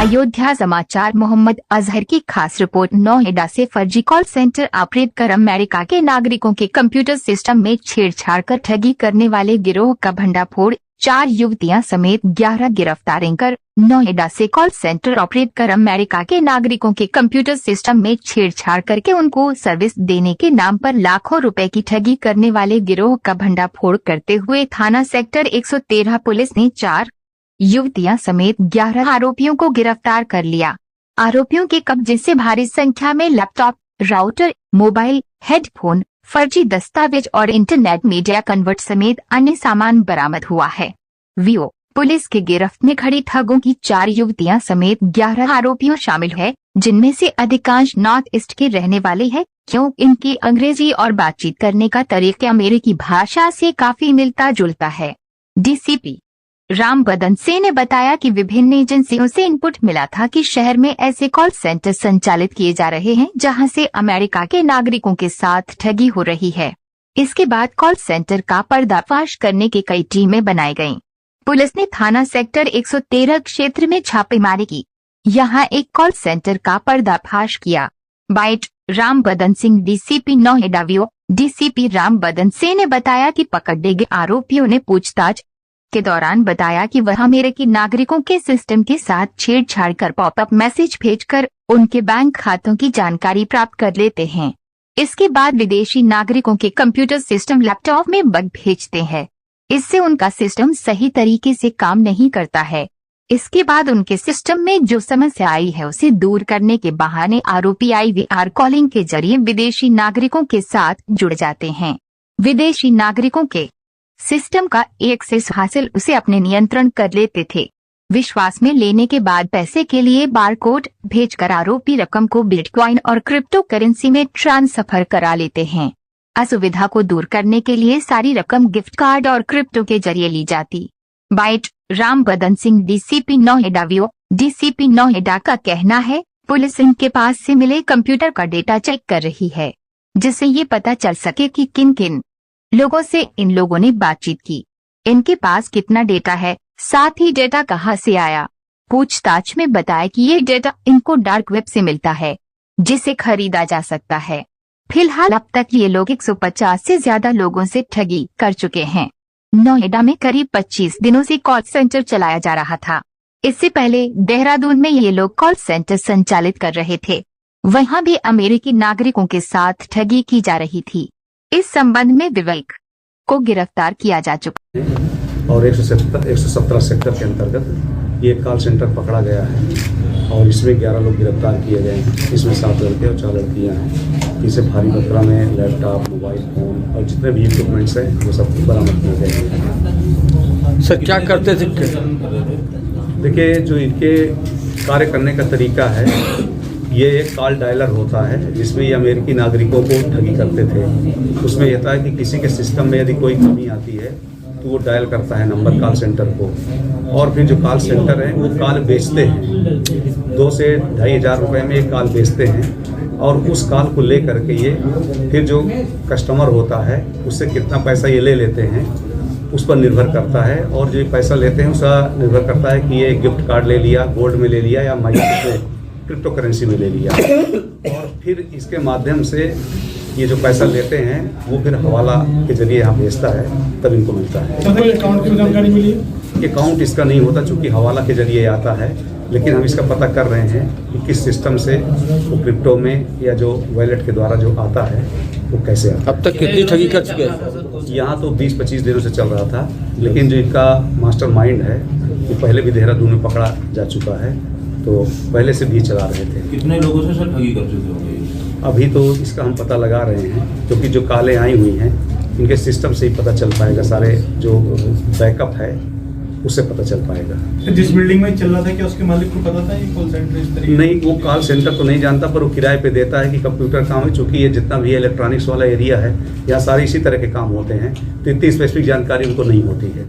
अयोध्या समाचार। मोहम्मद अजहर की खास रिपोर्ट। नोएडा से फर्जी कॉल सेंटर ऑपरेट कर अमेरिका के नागरिकों के कंप्यूटर सिस्टम में छेड़छाड़ कर ठगी करने वाले गिरोह का भंडाफोड़। 4 युवतियां समेत 11 गिरफ्तार कर। नोएडा से कॉल सेंटर ऑपरेट कर अमेरिका के नागरिकों के कंप्यूटर सिस्टम में छेड़छाड़ करके उनको सर्विस देने के नाम पर लाखों रुपए की ठगी करने वाले गिरोह का भंडाफोड़ करते हुए थाना सेक्टर 113 पुलिस ने 4 युवतियां समेत 11 आरोपियों को गिरफ्तार कर लिया। आरोपियों के कब्जे से भारी संख्या में लैपटॉप, राउटर, मोबाइल, हेडफोन, फर्जी दस्तावेज और इंटरनेट मीडिया कन्वर्ट समेत अन्य सामान बरामद हुआ है। वीओ पुलिस के गिरफ्त में खड़ी ठगों की 4 युवतियां समेत 11 आरोपियों शामिल है, जिनमें से अधिकांश नॉर्थ ईस्ट के रहने वाले हैं, क्यों इनकी अंग्रेजी और बातचीत करने का तरीका अमेरिकी भाषा से काफी मिलता जुलता है। डीसीपी राम बदन सिंह ने बताया कि विभिन्न एजेंसियों से इनपुट मिला था कि शहर में ऐसे कॉल सेंटर संचालित किए जा रहे हैं जहां से अमेरिका के नागरिकों के साथ ठगी हो रही है। इसके बाद कॉल सेंटर का पर्दाफाश करने की कई टीमें बनाई गईं। पुलिस ने थाना सेक्टर 113 क्षेत्र में छापेमारी की। यहां एक कॉल सेंटर का पर्दाफाश किया। Byte Ram Badan Singh, DCP Noida. VO DCP Ram Badan Singh ने बताया कि पकड़े गए आरोपियों ने पूछताछ के दौरान बताया कि वह अमेरिकी नागरिकों के सिस्टम के साथ छेड़छाड़ कर पॉपअप मैसेज भेजकर उनके बैंक खातों की जानकारी प्राप्त कर लेते हैं। इसके बाद विदेशी नागरिकों के कंप्यूटर सिस्टम, लैपटॉप में बग भेजते हैं। इससे उनका सिस्टम सही तरीके से काम नहीं करता है। इसके बाद उनके सिस्टम में जो समस्या आई है उसे दूर करने के बहाने आरोपी IVR कॉलिंग के जरिए विदेशी नागरिकों के साथ जुड़ जाते हैं। विदेशी नागरिकों के सिस्टम का एक्सेस हासिल उसे अपने नियंत्रण कर लेते थे। विश्वास में लेने के बाद पैसे के लिए बारकोड भेजकर आरोपी रकम को बिटकॉइन और क्रिप्टो करेंसी में ट्रांसफर करा लेते हैं। असुविधा को दूर करने के लिए सारी रकम गिफ्ट कार्ड और क्रिप्टो के जरिए ली जाती। Byte Ram Badan Singh, DCP Noida. VO DCP Noida का कहना है, पुलिस इनके पास से मिले कंप्यूटर का डेटा चेक कर रही है, जिससे ये पता चल सके कि किन किन लोगों से इन लोगों ने बातचीत की, इनके पास कितना डेटा है, साथ ही डेटा कहां से आया। पूछताछ में बताया कि ये डेटा इनको डार्क वेब से मिलता है, जिसे खरीदा जा सकता है। फिलहाल अब तक ये लोग 150 से ज्यादा लोगों से ठगी कर चुके हैं। नोएडा में करीब 25 दिनों से कॉल सेंटर चलाया जा रहा था। इससे पहले देहरादून में ये लोग कॉल सेंटर संचालित कर रहे थे। वहां भी अमेरिकी नागरिकों के साथ ठगी की जा रही थी। इस संबंध में विवेक को गिरफ्तार किया जा चुका है और 117 सेक्टर के अंतर्गत ये कॉल सेंटर पकड़ा गया है और इसमें 11 लोग गिरफ्तार किए गए हैं। इसमें 7 लड़के और 4 लड़कियां हैं। इसे भारी मात्रा में लैपटॉप, मोबाइल फोन और जितने भी इक्विपमेंट्स हैं वो सब बरामद किए गए हैं। सर क्या करते थे? देखिए, जो इनके कार्य करने का तरीका है, ये एक कॉल डायलर होता है जिसमें ये अमेरिकी नागरिकों को ठगी करते थे। उसमें यह था कि किसी के सिस्टम में यदि कोई कमी आती है तो वो डायल करता है नंबर कॉल सेंटर को, और फिर जो कॉल सेंटर है वो कॉल बेचते हैं। 2 से 2,500 रुपये में एक कॉल बेचते हैं और उस कॉल को ले करके ये फिर जो कस्टमर होता है उससे कितना पैसा ये ले लेते हैं उस पर निर्भर करता है। और जो पैसा लेते हैं उसका निर्भर करता है कि ये गिफ्ट कार्ड ले लिया, गोल्ड में ले लिया या क्रिप्टो करेंसी में ले लिया। और फिर इसके माध्यम से ये जो पैसा लेते हैं वो फिर हवाला के जरिए यहाँ भेजता है, तब इनको मिलता है। अकाउंट की जानकारी मिली? अकाउंट इसका नहीं होता चूँकि हवाला के जरिए आता है, लेकिन हम इसका पता कर रहे हैं कि किस सिस्टम से वो क्रिप्टो में या जो वॉलेट के द्वारा जो आता है वो कैसे आता है। अब तक कितनी ठगी कर चुके हैं? यहाँ तो 20-25 दिनों से चल रहा था, लेकिन जो इनका मास्टर माइंड है वो पहले भी देहरादून में पकड़ा जा चुका है, तो पहले से भी चला रहे थे। कितने लोगों से सर ठगी कर चुके होंगे? अभी तो इसका हम पता लगा रहे हैं, क्योंकि जो कालें आई हुई हैं इनके सिस्टम से ही पता चल पाएगा। सारे जो बैकअप है उससे पता चल पाएगा। जिस बिल्डिंग में चल रहा था क्या उसके मालिक को पता था ये कॉल सेंटर इस तरीके? नहीं, वो कॉल सेंटर तो नहीं जानता, पर वो किराए पे देता है कि कंप्यूटर काम है। चूँकि ये जितना भी इलेक्ट्रॉनिक्स वाला एरिया है यहाँ सारे इसी तरह के काम होते हैं, तो इतनी स्पेसिफिक जानकारी उनको नहीं होती है।